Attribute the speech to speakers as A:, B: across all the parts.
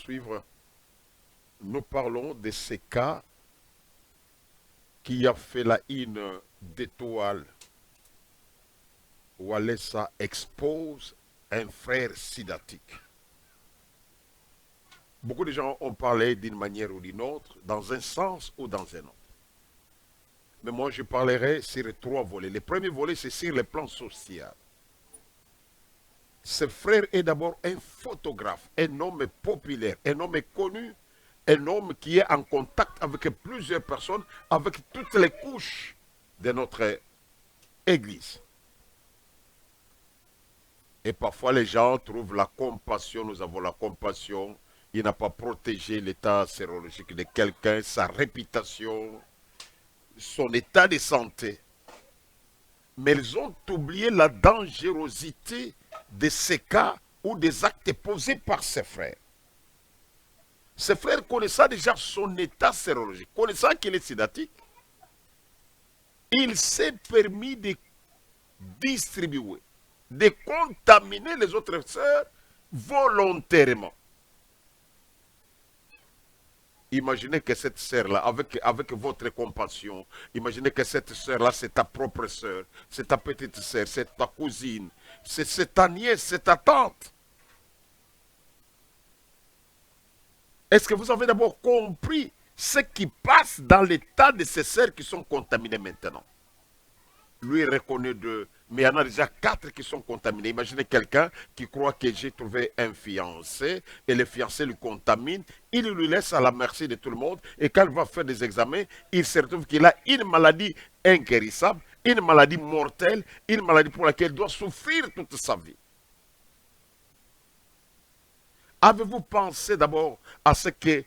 A: poursuivre, nous parlons de ces cas qui a fait la une d'étoile. Walesa expose un frère sidatique. Beaucoup de gens ont parlé d'une manière ou d'une autre, dans un sens ou dans un autre. Mais moi, je parlerai sur trois volets. Le premier volet, c'est sur le plan social. Ce frère est d'abord un photographe, un homme populaire, un homme connu, un homme qui est en contact avec plusieurs personnes, avec toutes les couches de notre Église. Et parfois les gens trouvent la compassion, nous avons la compassion, il n'a pas protégé l'état sérologique de quelqu'un, sa réputation, son état de santé. Mais ils ont oublié la dangerosité de ces cas ou des actes posés par ses frères. Ses frères connaissant déjà son état sérologique, connaissant qu'il est sédatique, il s'est permis de distribuer, de contaminer les autres sœurs volontairement. Imaginez que cette sœur-là, avec votre compassion, imaginez que cette sœur-là, c'est ta propre sœur, c'est ta petite sœur, c'est ta cousine, c'est ta nièce, c'est ta tante. Est-ce que vous avez d'abord compris ce qui passe dans l'état de ces sœurs qui sont contaminées maintenant? Lui reconnaît deux, mais il y en a déjà quatre qui sont contaminés. Imaginez quelqu'un qui croit que j'ai trouvé un fiancé et le fiancé lui contamine, il lui laisse à la merci de tout le monde et quand il va faire des examens, il se retrouve qu'il a une maladie inguérissable, une maladie mortelle, une maladie pour laquelle il doit souffrir toute sa vie. Avez-vous pensé d'abord à ce que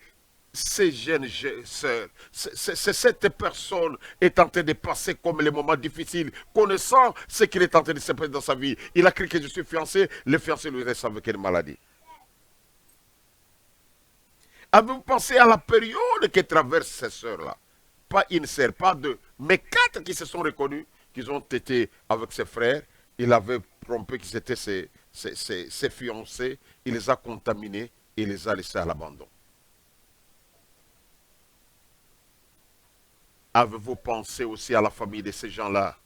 A: ces jeunes sœurs, cette personne est en train de passer comme les moments difficiles, connaissant ce qu'il est en train de se passer dans sa vie. Il a cru que je suis fiancé, le fiancé lui reste avec une maladie. Avez-vous pensé à la période que traversent ces sœurs-là? Pas une sœur, pas deux, mais quatre qui se sont reconnus, qu'ils ont été avec ses frères. Il avait trompé qu'ils étaient ses fiancés, il les a contaminés et les a laissés à l'abandon. Avez-vous pensé aussi à la famille de ces gens-là?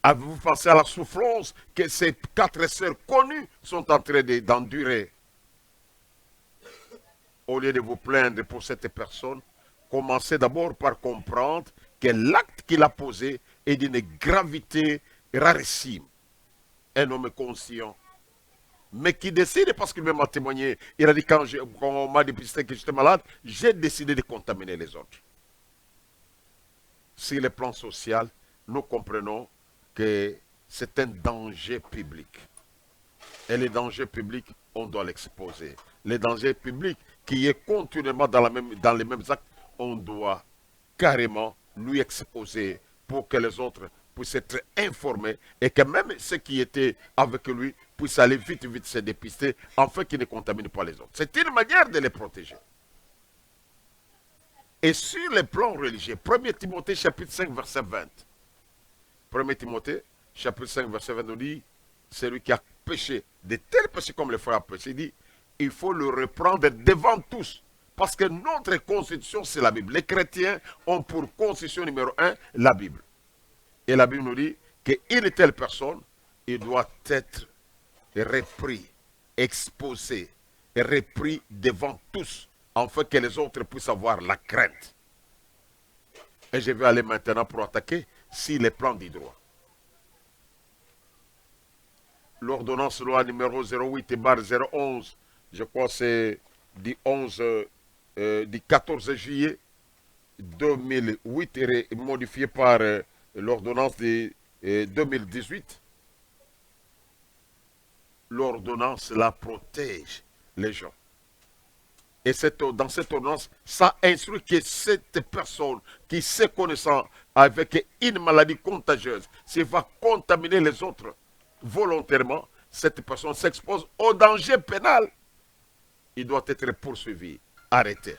A: Avez-vous pensé à la souffrance que ces quatre sœurs connues sont en train d'endurer? Au lieu de vous plaindre pour cette personne, commencez d'abord par comprendre que l'acte qu'il a posé est d'une gravité rarissime. Un homme conscient, mais qui décide, parce qu'il m'a témoigné, il a dit quand on m'a dépisté que j'étais malade, j'ai décidé de contaminer les autres. Sur le plan social, nous comprenons que c'est un danger public. Et les dangers publics, on doit l'exposer. Les dangers publics qui est continuellement dans les mêmes actes, on doit carrément lui exposer pour que les autres puissent être informés et que même ceux qui étaient avec lui puissent aller vite, vite se dépister afin qu'ils ne contaminent pas les autres. C'est une manière de les protéger. Et sur le plan religieux, 1 Timothée chapitre 5 verset 20. 1 Timothée chapitre 5 verset 20 nous dit, celui qui a péché de tels péchés comme le frère a péché, il dit, il faut le reprendre devant tous. Parce que notre constitution, c'est la Bible. Les chrétiens ont pour constitution numéro 1 la Bible. Et la Bible nous dit qu'une telle personne, il doit être repris, exposé, repris devant tous, afin que les autres puissent avoir la crainte. Et je vais aller maintenant pour attaquer sur les plans du droit. L'ordonnance loi numéro 08/011, je crois que c'est du 14 juillet 2008, modifié par l'ordonnance de 2018. L'ordonnance la protège les gens. Et dans cette ordonnance, ça instruit que cette personne qui se connaissant avec une maladie contagieuse, s'il va contaminer les autres volontairement, cette personne s'expose au danger pénal. Il doit être poursuivi, arrêté.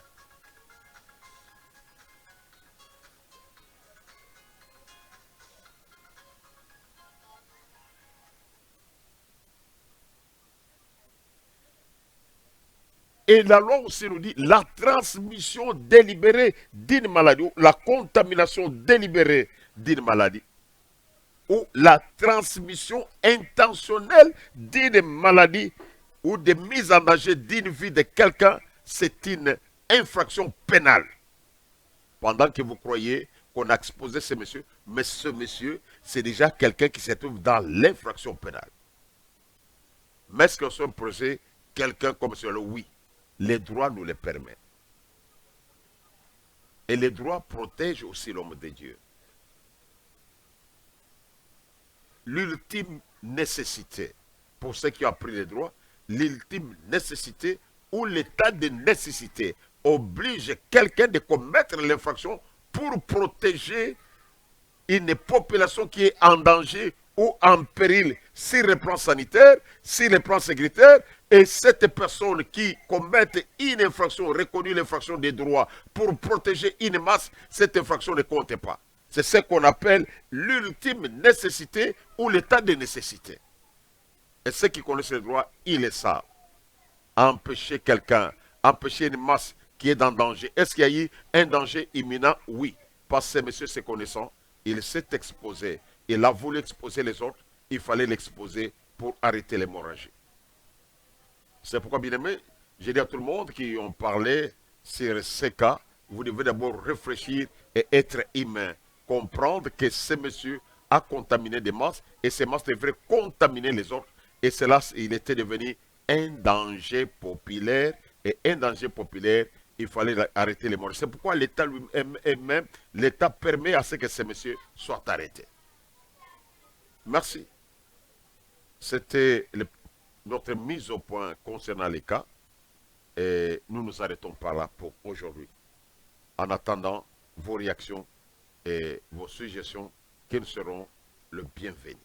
A: Et la loi aussi nous dit la transmission délibérée d'une maladie, ou la contamination délibérée d'une maladie, ou la transmission intentionnelle d'une maladie ou de mise en danger d'une vie de quelqu'un, c'est une infraction pénale. Pendant que vous croyez qu'on a exposé ce monsieur, mais ce monsieur, c'est déjà quelqu'un qui se trouve dans l'infraction pénale. Mais est-ce qu'on soit posé quelqu'un comme cela? Oui, les droits nous le permettent. Et les droits protègent aussi l'homme de Dieu. L'ultime nécessité, pour ceux qui ont pris les droits, l'ultime nécessité ou l'état de nécessité oblige quelqu'un de commettre l'infraction pour protéger une population qui est en danger ou en péril sur le plan sanitaire, sur le plan sécuritaire, et cette personne qui commet une infraction, reconnue l'infraction des droits, pour protéger une masse, cette infraction ne compte pas. C'est ce qu'on appelle l'ultime nécessité ou l'état de nécessité. Et ceux qui connaissent les droits, ils le savent. Empêcher quelqu'un, empêcher une masse qui est en danger. Est-ce qu'il y a eu un danger imminent? Oui. Parce que monsieur se connaissant, il s'est exposé. Il a voulu exposer les autres. Il fallait l'exposer pour arrêter l'hémorragie. C'est pourquoi, bien aimé, j'ai dit à tout le monde qui ont parlé sur ces cas, vous devez d'abord réfléchir et être humain. Comprendre que ce monsieur a contaminé des masses et ces masses devraient contaminer les autres. Et cela, il était devenu un danger populaire. Et un danger populaire, il fallait arrêter les morts. C'est pourquoi l'État lui-même, l'État permet à ce que ce monsieur soit arrêté. Merci. C'était notre mise au point concernant les cas. Et nous nous arrêtons par là pour aujourd'hui. En attendant vos réactions et vos suggestions, qu'ils seront le bienvenu.